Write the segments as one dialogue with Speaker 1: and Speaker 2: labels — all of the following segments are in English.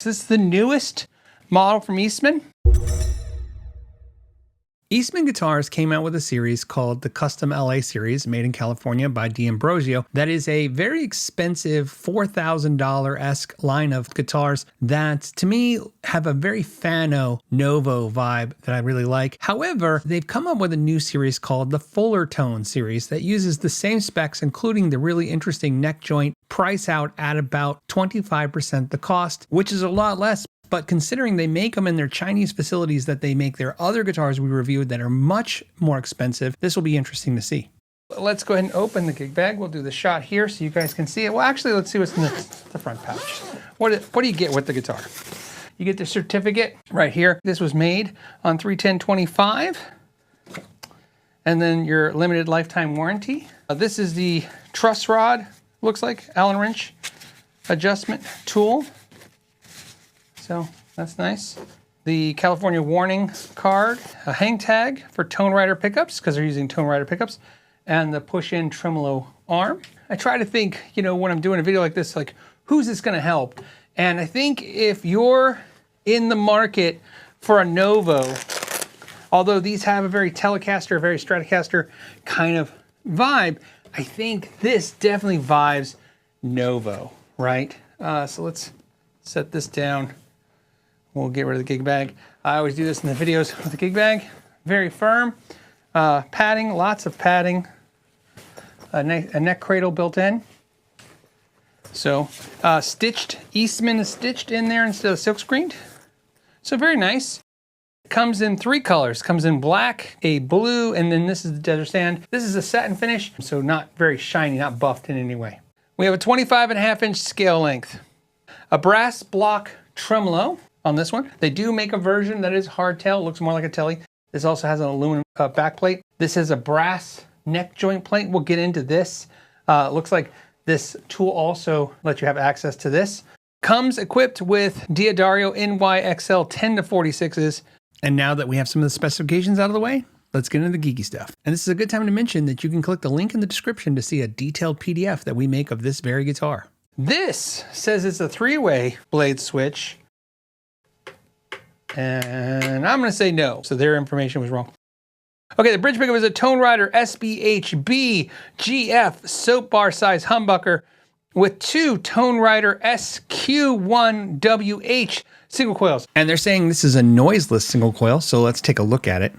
Speaker 1: This is the newest model from Eastman. Eastman Guitars came out with a series called the Custom LA Series, made in California by D'Ambrosio. That is a very expensive $4,000-esque line of guitars that, to me, have a very Fano Novo vibe that I really like. However, they've come up with a new series called the Fullertone series that uses the same specs, including the really interesting neck joint, price out at about 25% the cost, which is a lot less. But considering they make them in their Chinese facilities that they make their other guitars we reviewed that are much more expensive, this will be interesting to see. Let's go ahead and open the gig bag. We'll do the shot here so you guys can see it. Well, actually, let's see what's in the front pouch. What do you get with the guitar? You get the certificate right here. This was made on 3/10/25. And then your limited lifetime warranty. This is the truss rod, looks like, Allen wrench adjustment tool. So that's nice. The California warning card, a hang tag for Tone Rider pickups, because they're using Tone Rider pickups, and the push-in tremolo arm. I try to think, you know, when I'm doing a video like this, like, who's this gonna help? And I think if you're in the market for a Novo, although these have a very Telecaster, very Stratocaster kind of vibe, I think this definitely vibes Novo, right? So let's set this down. We'll get rid of the gig bag. I always do this in the videos with the gig bag. Very firm. Padding, lots of padding. A neck cradle built in. So stitched, Eastman is stitched in there instead of silk screened. So very nice. Comes in 3 colors. Comes in black, a blue, and then this is the desert sand. This is a satin finish, so not very shiny, not buffed in any way. We have a 25.5-inch scale length. A brass block tremolo on this one. They do make a version that is hardtail, looks more like a telly. This also has an aluminum back plate. This is a brass neck joint plate. We'll get into this. Looks like this tool also lets you have access to this. Comes equipped with D'Addario NYXL 10-46s. And now that we have some of the specifications out of the way, let's get into the geeky stuff. And this is a good time to mention that you can click the link in the description to see a detailed PDF that we make of this very guitar. This says it's a 3-way blade switch. And I'm going to say no. So their information was wrong. Okay, the bridge pickup is a Tone Rider SBHB GF soap bar size humbucker with 2 Tone Rider SQ1WH single coils. And they're saying this is a noiseless single coil, so let's take a look at it.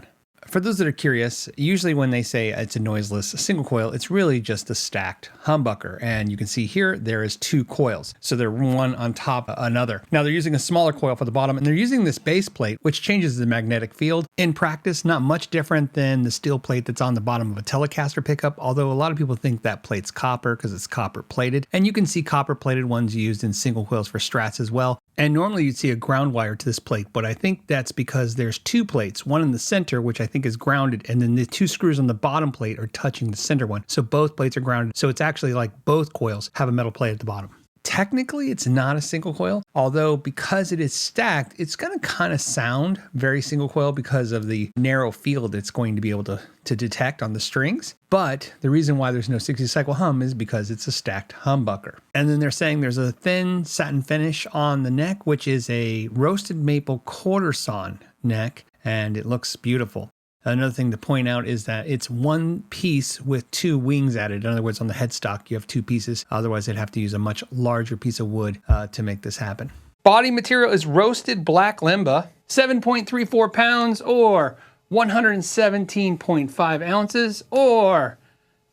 Speaker 1: For those that are curious, usually when they say it's a noiseless single coil, it's really just a stacked humbucker. And you can see here, there is 2 coils. So they're one on top of another. Now they're using a smaller coil for the bottom, and they're using this base plate, which changes the magnetic field. In practice, not much different than the steel plate that's on the bottom of a Telecaster pickup, although a lot of people think that plate's copper because it's copper plated. And you can see copper plated ones used in single coils for Strats as well. And normally you'd see a ground wire to this plate, but I think that's because there's 2 plates, one in the center, which I think is grounded, and then the 2 screws on the bottom plate are touching the center one. So both plates are grounded. So it's actually like both coils have a metal plate at the bottom. Technically, it's not a single coil, although because it is stacked, it's going to kind of sound very single coil because of the narrow field it's going to be able to detect on the strings. But the reason why there's no 60 cycle hum is because it's a stacked humbucker. And then they're saying there's a thin satin finish on the neck, which is a roasted maple quarter sawn neck, and it looks beautiful. Another thing to point out is that it's 1 piece with 2 wings added. In other words, on the headstock, you have 2 pieces. Otherwise, they'd have to use a much larger piece of wood to make this happen. Body material is roasted black limba, 7.34 pounds or 117.5 ounces or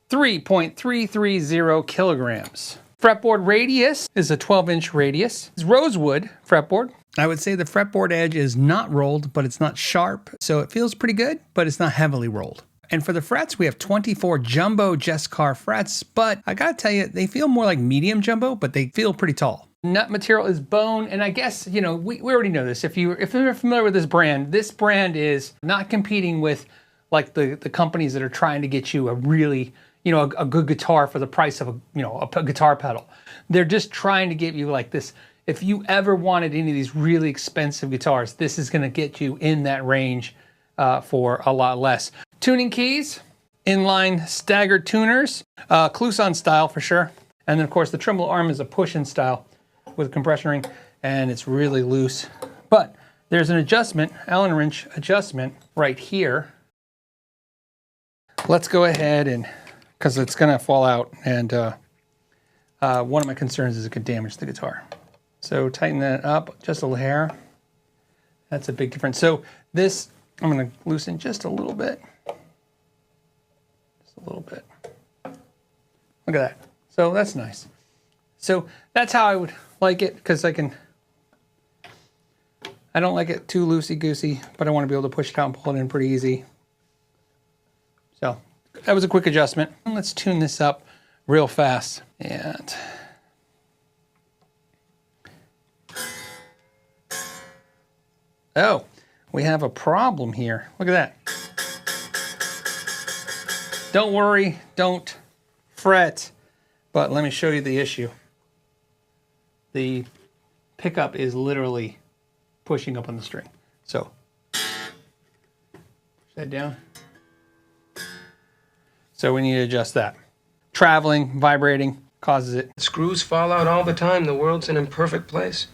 Speaker 1: 3.330 kilograms. Fretboard radius is a 12-inch radius. It's rosewood fretboard. I would say the fretboard edge is not rolled, but it's not sharp, so it feels pretty good, but it's not heavily rolled. And for the frets, we have 24 jumbo Jescar frets, but I gotta tell you, they feel more like medium jumbo, but they feel pretty tall. Nut material is bone, and I guess, you know, we already know this. If you're familiar with this brand is not competing with like the companies that are trying to get you a really, you know, a good guitar for the price of a guitar pedal. They're just trying to give you like this. If you ever wanted any of these really expensive guitars, this is going to get you in that range for a lot less. Tuning keys, inline staggered tuners, Clouson style for sure. And then of course the tremolo arm is a push-in style with a compression ring. and it's really loose. But there's an adjustment, Allen wrench adjustment right here. Let's go ahead and, because it's gonna fall out, and one of my concerns is it could damage the guitar. So tighten that up just a hair. That's a big difference. So this, I'm gonna loosen just a little bit. Just a little bit. Look at that. So that's nice. So that's how I would like it, because I don't like it too loosey-goosey, but I want to be able to push it out and pull it in pretty easy. So that was a quick adjustment. And let's tune this up real fast. And oh, we have a problem here. Look at that. Don't worry, don't fret, but let me show you the issue. The pickup is literally pushing up on the string. So push that down. So we need to adjust that. Traveling, vibrating, causes it.
Speaker 2: Screws fall out all the time. The world's an imperfect place.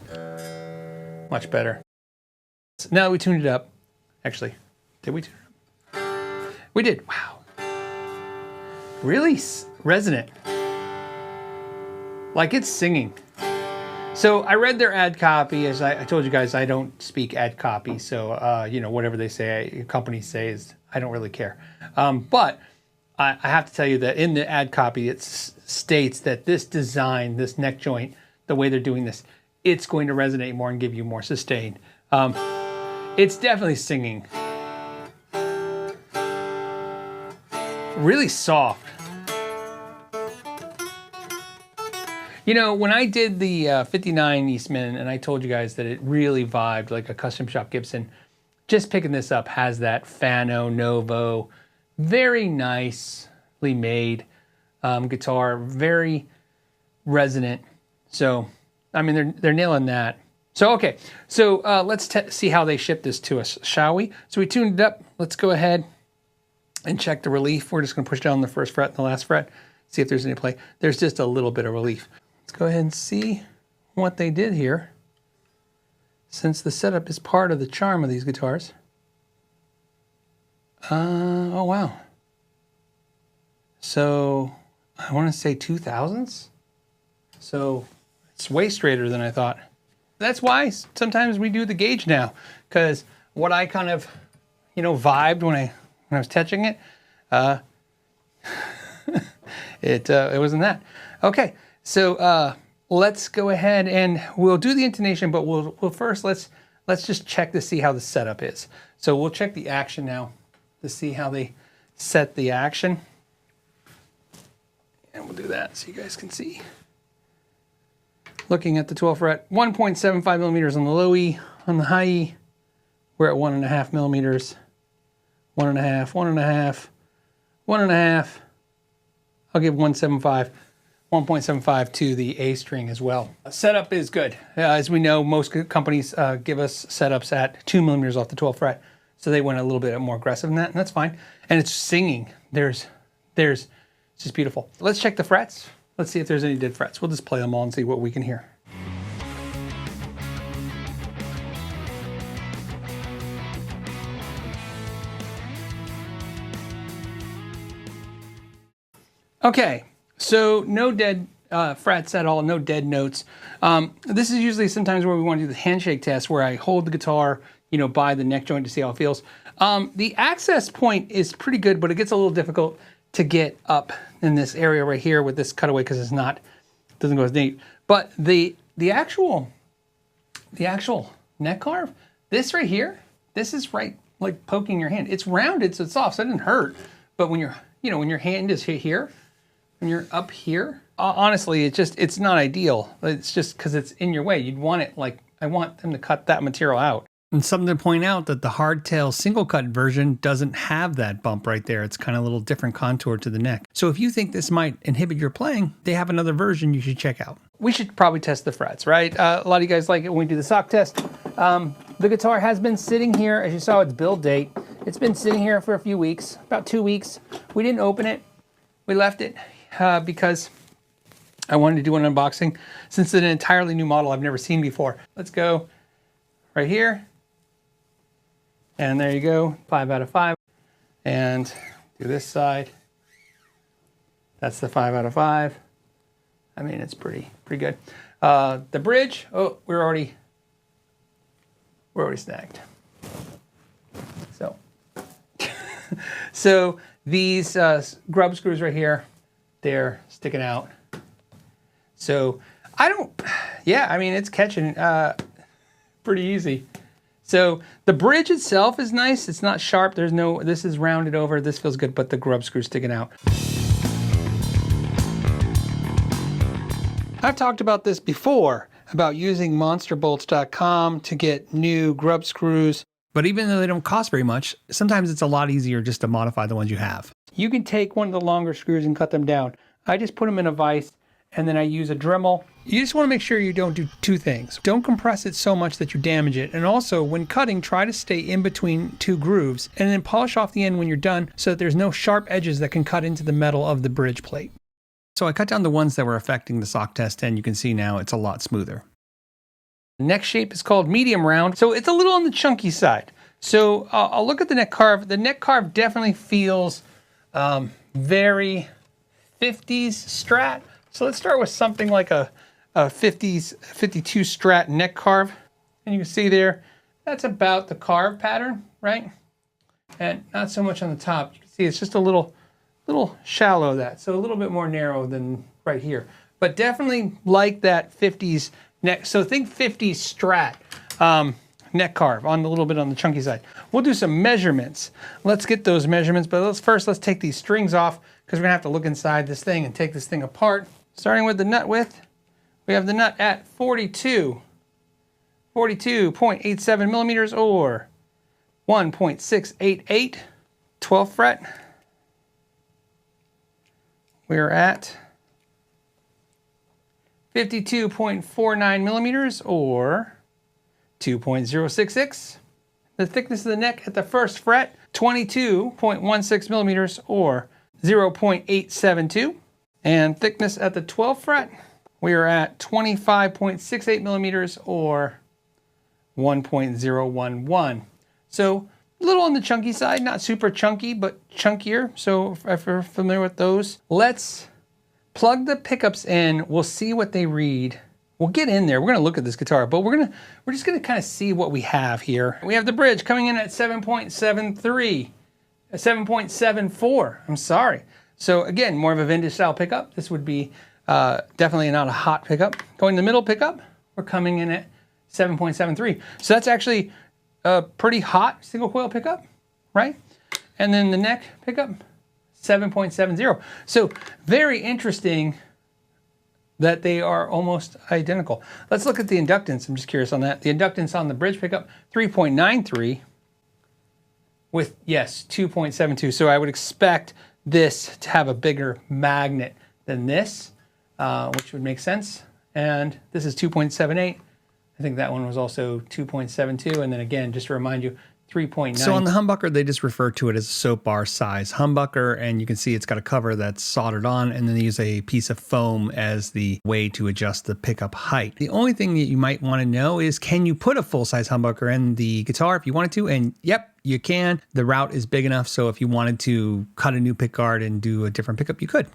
Speaker 1: Much better. So now that we tuned it up, actually, did we tune it up? We did. Wow. Really resonant. Like it's singing. So I read their ad copy. As I told you guys, I don't speak ad copy. So, you know, whatever they say, companies say, is I don't really care. But I have to tell you that in the ad copy, it states that this design, this neck joint, the way they're doing this, it's going to resonate more and give you more sustain. It's definitely singing. Really soft. You know, when I did the 59 Eastman, and I told you guys that it really vibed like a custom shop Gibson, just picking this up has that Fano Novo, very nicely made guitar, very resonant. So, I mean, they're nailing that. So, okay, so let's see how they ship this to us, shall we? So we tuned it up. Let's go ahead and check the relief. We're just gonna push down the first fret and the last fret, see if there's any play. There's just a little bit of relief. Let's go ahead and see what they did here, since the setup is part of the charm of these guitars. Oh wow. So I want to say 2000s. So it's way straighter than I thought. That's why sometimes we do the gauge now, because what I kind of, you know, vibed when I was touching it, it wasn't that. Okay, so let's go ahead and we'll do the intonation, but we'll first let's just check to see how the setup is. So we'll check the action now to see how they set the action, and we'll do that so you guys can see. Looking at the 12th fret, 1.75 millimeters on the low E. On the high E, we're at 1.5 millimeters. 1.5, 1.5, 1.5. I'll give 1.75 to the A string as well. Setup is good. As we know, most companies give us setups at 2 millimeters off the 12th fret. So they went a little bit more aggressive than that, and that's fine. And it's singing. It's just beautiful. Let's check the frets. Let's see if there's any dead frets. We'll just play them all and see what we can hear. Okay, so no dead frets at all, no dead notes. This is usually sometimes where we want to do the handshake test, where I hold the guitar, you know, by the neck joint to see how it feels. The access point is pretty good, but it gets a little difficult to get up in this area right here with this cutaway, because it doesn't go as deep. But the actual neck carve, this right here, this is right like poking your hand. It's rounded, so it's soft, so it didn't hurt. But when you're, you know, when your hand is here, when you're up here, honestly, it's not ideal. It's just because it's in your way. You'd want it like, I want them to cut that material out. And something to point out that the hardtail single cut version doesn't have that bump right there. It's kind of a little different contour to the neck. So if you think this might inhibit your playing, they have another version you should check out. We should probably test the frets, right? A lot of you guys like it when we do the sock test. The guitar has been sitting here, as you saw its build date. It's been sitting here for a few weeks, about 2 weeks. We didn't open it. We left it because I wanted to do an unboxing since it's an entirely new model I've never seen before. Let's go right here. And there you go, 5 out of 5. And do this side. That's the 5 out of 5. I mean, it's pretty good. The bridge, oh, we're already snagged. So, so these grub screws right here, they're sticking out. So I mean, it's catching pretty easy. So the bridge itself is nice. It's not sharp. This is rounded over. This feels good, but the grub screw's sticking out. I've talked about this before, about using monsterbolts.com to get new grub screws. But even though they don't cost very much, sometimes it's a lot easier just to modify the ones you have. You can take one of the longer screws and cut them down. I just put them in a vise and then I use a Dremel. You just want to make sure you don't do two things. Don't compress it so much that you damage it. And also, when cutting, try to stay in between two grooves and then polish off the end when you're done so that there's no sharp edges that can cut into the metal of the bridge plate. So I cut down the ones that were affecting the sock test, and you can see now it's a lot smoother. The neck shape is called medium round, so it's a little on the chunky side. So I'll look at the neck carve. The neck carve definitely feels very 50s Strat. So let's start with something like a 50s, 52 Strat neck carve. And you can see there, that's about the carve pattern, right? And not so much on the top. You can see it's just a little shallow that, so a little bit more narrow than right here. But definitely like that 50s neck. So think 50s Strat neck carve on a little bit on the chunky side. We'll do some measurements. Let's get those measurements, but let's take these strings off because we're gonna have to look inside this thing and take this thing apart. Starting with the nut width, we have the nut at 42.87 millimeters or 1.688, 12th fret. We're at 52.49 millimeters or 2.066. The thickness of the neck at the first fret, 22.16 millimeters or 0.872. And thickness at the 12th fret, we are at 25.68 millimeters or 1.011. So a little on the chunky side, not super chunky, but chunkier. So if you're familiar with those, let's plug the pickups in. We'll see what they read. We'll get in there. We're going to look at this guitar, but we're just going to kind of see what we have here. We have the bridge coming in at 7.73, 7.74. I'm sorry. So again, more of a vintage style pickup. This would be definitely not a hot pickup. Going to the middle pickup, we're coming in at 7.73. So that's actually a pretty hot single coil pickup, right? And then the neck pickup, 7.70. So very interesting that they are almost identical. Let's look at the inductance. I'm just curious on that. The inductance on the bridge pickup, 3.93 with, yes, 2.72. So I would expect this to have a bigger magnet than this, which would make sense. And this is 2.78. I think that one was also 2.72. And then again, just to remind you, 3.9. So on the humbucker, they just refer to it as a soap bar size humbucker. And you can see it's got a cover that's soldered on. And then they use a piece of foam as the way to adjust the pickup height. The only thing that you might want to know is, can you put a full-size humbucker in the guitar if you wanted to? And yep, you can. The route is big enough, so if you wanted to cut a new pickguard and do a different pickup, you could.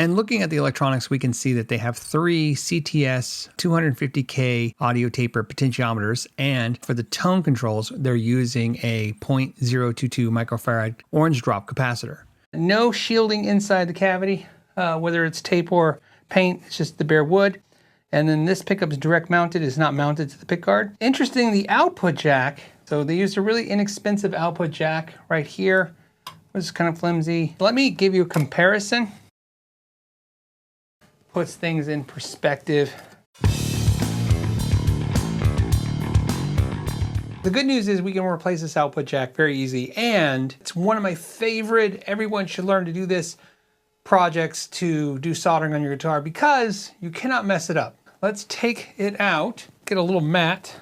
Speaker 1: And looking at the electronics, we can see that they have 3 CTS 250K audio taper potentiometers, and for the tone controls, they're using a 0.022 microfarad orange drop capacitor. No shielding inside the cavity, whether it's tape or paint, it's just the bare wood. And then this pickup is direct mounted, is not mounted to the pickguard. Interesting, the output jack. So they used a really inexpensive output jack right here. This is kind of flimsy. Let me give you a comparison. Puts things in perspective. The good news is we can replace this output jack very easy, and it's one of my favorite, everyone should learn to do this, projects to do soldering on your guitar because you cannot mess it up. Let's take it out, get a little mat,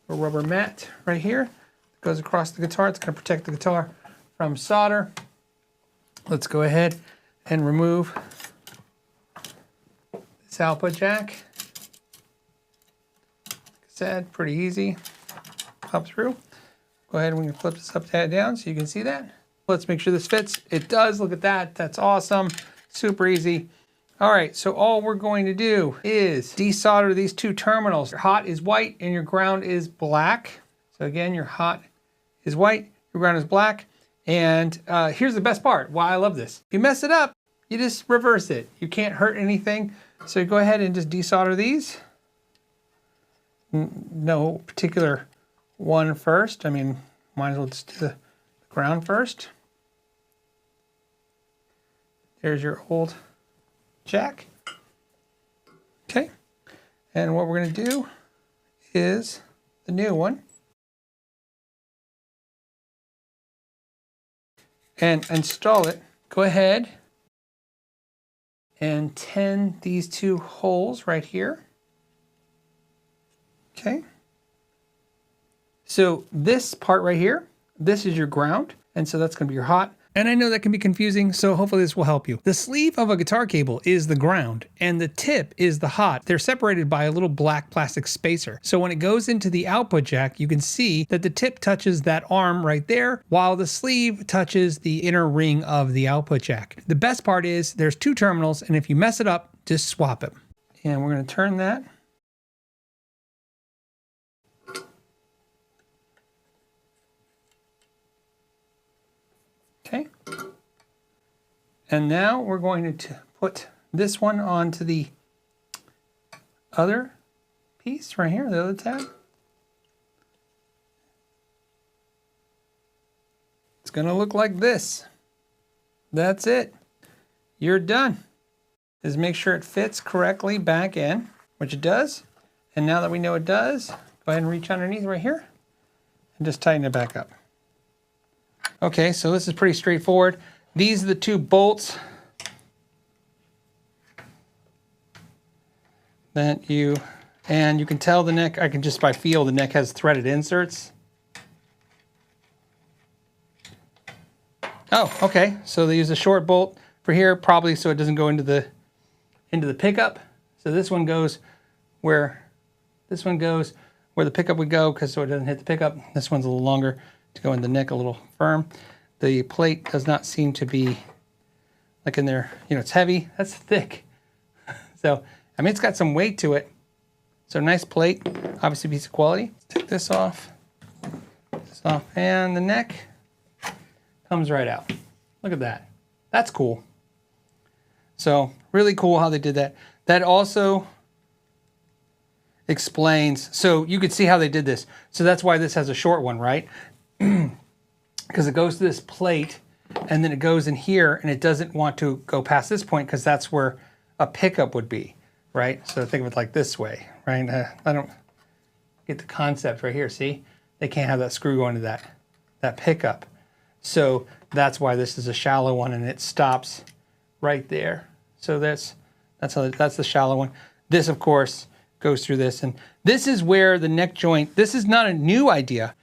Speaker 1: a rubber mat right here. It goes across the guitar. It's going to protect the guitar from solder. Let's go ahead and remove This output jack. Like I said, pretty easy. Up through. Go ahead and we can flip this upside down so you can see that. Let's make sure this fits. It does. Look at that. That's awesome. Super easy. All right, so all we're going to do is desolder these two terminals. Your hot is white and your ground is black. So again, your hot is white, your ground is black. And here's the best part, why I love this. If you mess it up, you just reverse it. You can't hurt anything. So go ahead and just desolder these. No particular one first. I mean, might as well just do the ground first. There's your old jack. Okay. And what we're going to do is the new one. And install it. Go ahead and tin these two holes right here. Okay. So this part right here, this is your ground. And so that's going to be your hot. And I know that can be confusing, so hopefully this will help you. The sleeve of a guitar cable is the ground, and the tip is the hot. They're separated by a little black plastic spacer. So when it goes into the output jack, you can see that the tip touches that arm right there, while the sleeve touches the inner ring of the output jack. The best part is there's two terminals, and if you mess it up, just swap it. And we're going to turn that. Okay. And now we're going to put this one onto the other piece right here, the other tab. It's going to look like this. That's it. You're done. Just make sure it fits correctly back in, which it does. And now that we know it does, go ahead and reach underneath right here and just tighten it back up. Okay, so this is pretty straightforward. These are the two bolts that you can tell the neck, I can just by feel the neck has threaded inserts. Oh, okay, so they use a short bolt for here, probably so it doesn't go into the pickup. So this one goes where the pickup would go, because so it doesn't hit the pickup. This one's a little longer to go in the neck, a little firm. The plate does not seem to be like in there, you know, it's heavy, that's thick. So, I mean, it's got some weight to it. So nice plate, obviously piece of quality. Let's take this off, and the neck comes right out. Look at that, that's cool. So really cool how they did that. That also explains, so you could see how they did this. So that's why this has a short one, right? Because it goes to this plate and then it goes in here and it doesn't want to go past this point because that's where a pickup would be, right? So think of it like this way, right? I don't get the concept right here. See, they can't have that screw going to that pickup. So that's why this is a shallow one and it stops right there. So that's the shallow one. This, of course, goes through this, and this is where the neck joint. This is not a new idea.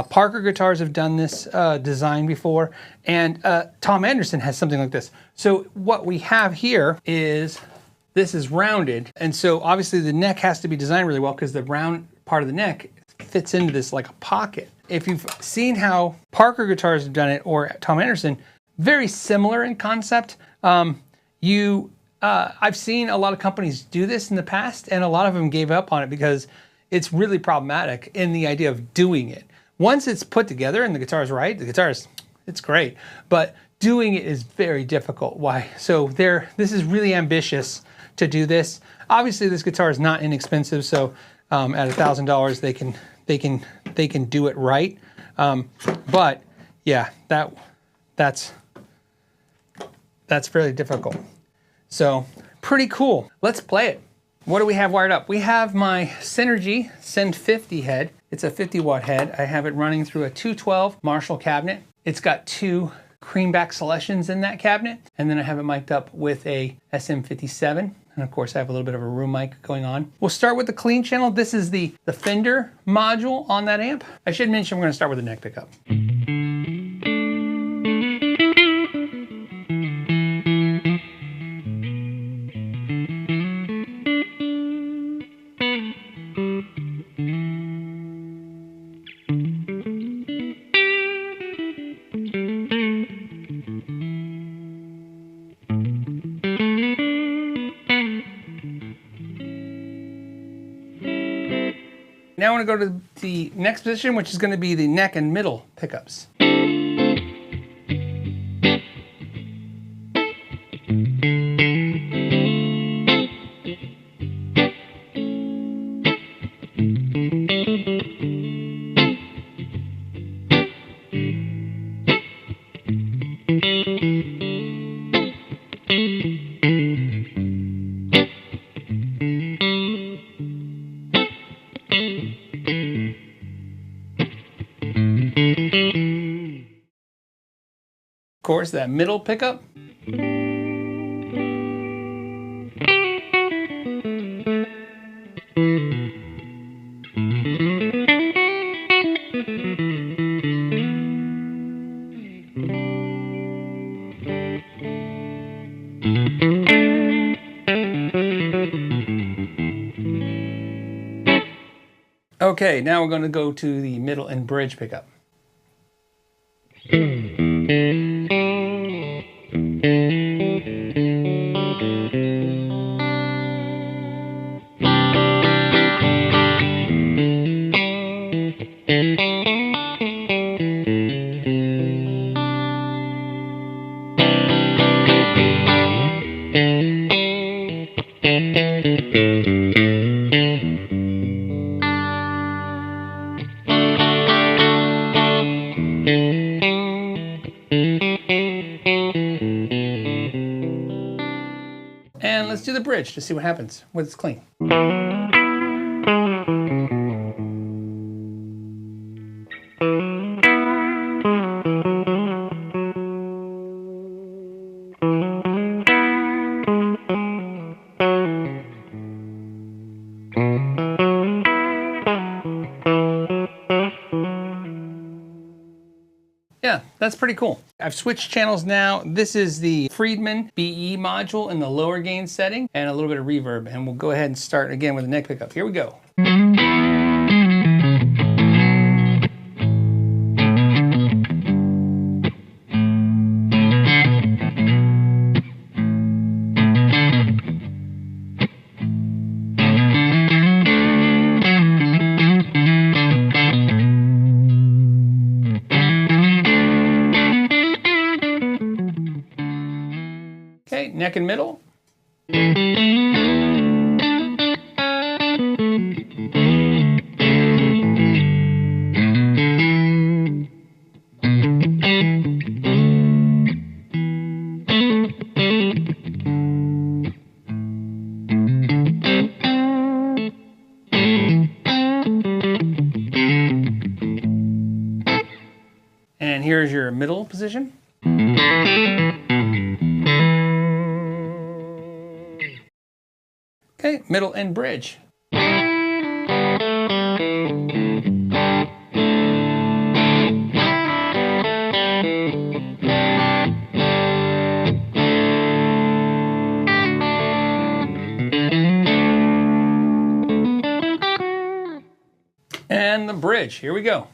Speaker 1: Parker Guitars have done this design before, and Tom Anderson has something like this. So what we have here is, this is rounded, and so obviously the neck has to be designed really well because the round part of the neck fits into this like a pocket. If you've seen how Parker Guitars have done it, or Tom Anderson, very similar in concept. I've seen a lot of companies do this in the past, and a lot of them gave up on it because it's really problematic in the idea of doing it. Once it's put together and the guitar is right, it's great, but doing it is very difficult. Why? So this is really ambitious to do this. Obviously, this guitar is not inexpensive, so at $1,000 they can do it right. But yeah, that's fairly difficult. So pretty cool. Let's play it. What do we have wired up? We have my Synergy Send 50 head. It's a 50-watt head. I have it running through a 212 Marshall cabinet. It's got two creamback selections in that cabinet. And then I have it mic'd up with a SM57. And of course I have a little bit of a room mic going on. We'll start with the clean channel. This is the Fender module on that amp. I should mention we're gonna start with the neck pickup. Now I want to go to the next position, which is going to be the neck and middle pickups. Of course, that middle pickup. Okay, now we're going to go to the middle and bridge pickup. And let's do the bridge to see what happens when it's clean. Yeah, that's pretty cool. I've switched channels now. This is the Friedman BE module in the lower gain setting and a little bit of reverb. And we'll go ahead and start again with the neck pickup. Here we go. Okay, neck and middle. And here's your middle position. Okay, middle and bridge. And the bridge, here we go.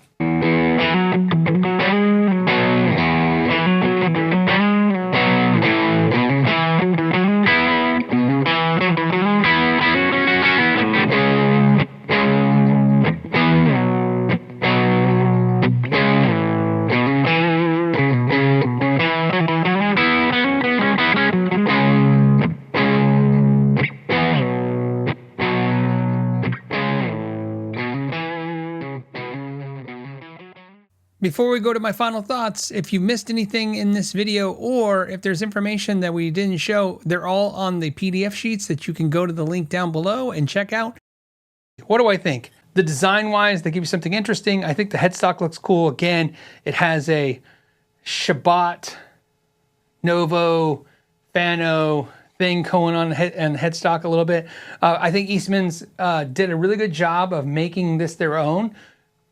Speaker 1: Before we go to my final thoughts, if you missed anything in this video or if there's information that we didn't show, they're all on the PDF sheets that you can go to the link down below and check out. What do I think? The design-wise, they give you something interesting. I think the headstock looks cool. Again, it has a Shabbat, Novo, Fano thing going on the headstock a little bit. I think Eastman's did a really good job of making this their own,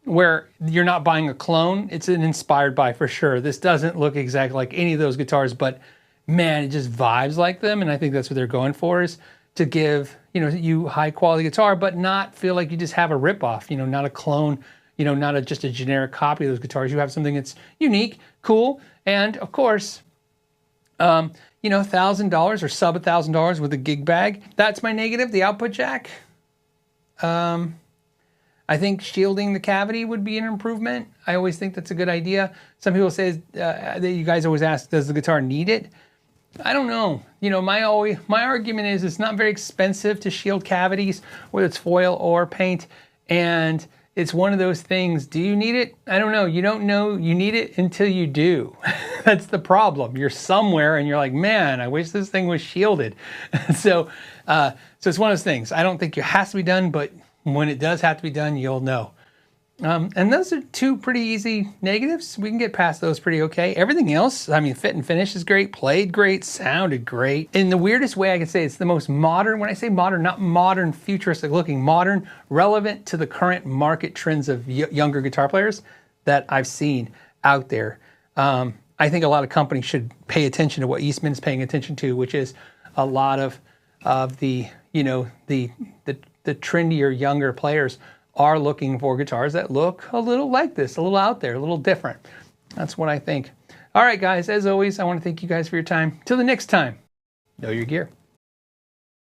Speaker 1: where you're not buying a clone. It's an inspired by for sure. This doesn't look exactly like any of those guitars, but man, it just vibes like them. And I think that's what they're going for, is to give, you high quality guitar, but not feel like you just have a ripoff, not a clone, not just a generic copy of those guitars. You have something that's unique, cool. And of course, $1,000 or sub $1,000 with a gig bag. That's my negative, the output jack. I think shielding the cavity would be an improvement. I always think that's a good idea. Some people say that you guys always ask, does the guitar need it? I don't know. You know, my argument is it's not very expensive to shield cavities, whether it's foil or paint. And it's one of those things, do you need it? I don't know. You don't know you need it until you do. That's the problem. You're somewhere and you're like, man, I wish this thing was shielded. So it's one of those things. I don't think it has to be done, but when it does have to be done, you'll know. And those are two pretty easy negatives. We can get past those pretty okay. Everything else, I mean, fit and finish is great, played great, sounded great. In the weirdest way I can say, it's the most modern. When I say modern, not modern, futuristic looking, modern, relevant to the current market trends of younger guitar players that I've seen out there. I think a lot of companies should pay attention to what Eastman is paying attention to, which is a lot of the, you know, the trendier, younger players are looking for guitars that look a little like this, a little out there, a little different. That's what I think. All right, guys, as always, I want to thank you guys for your time. Till the next time, know your gear.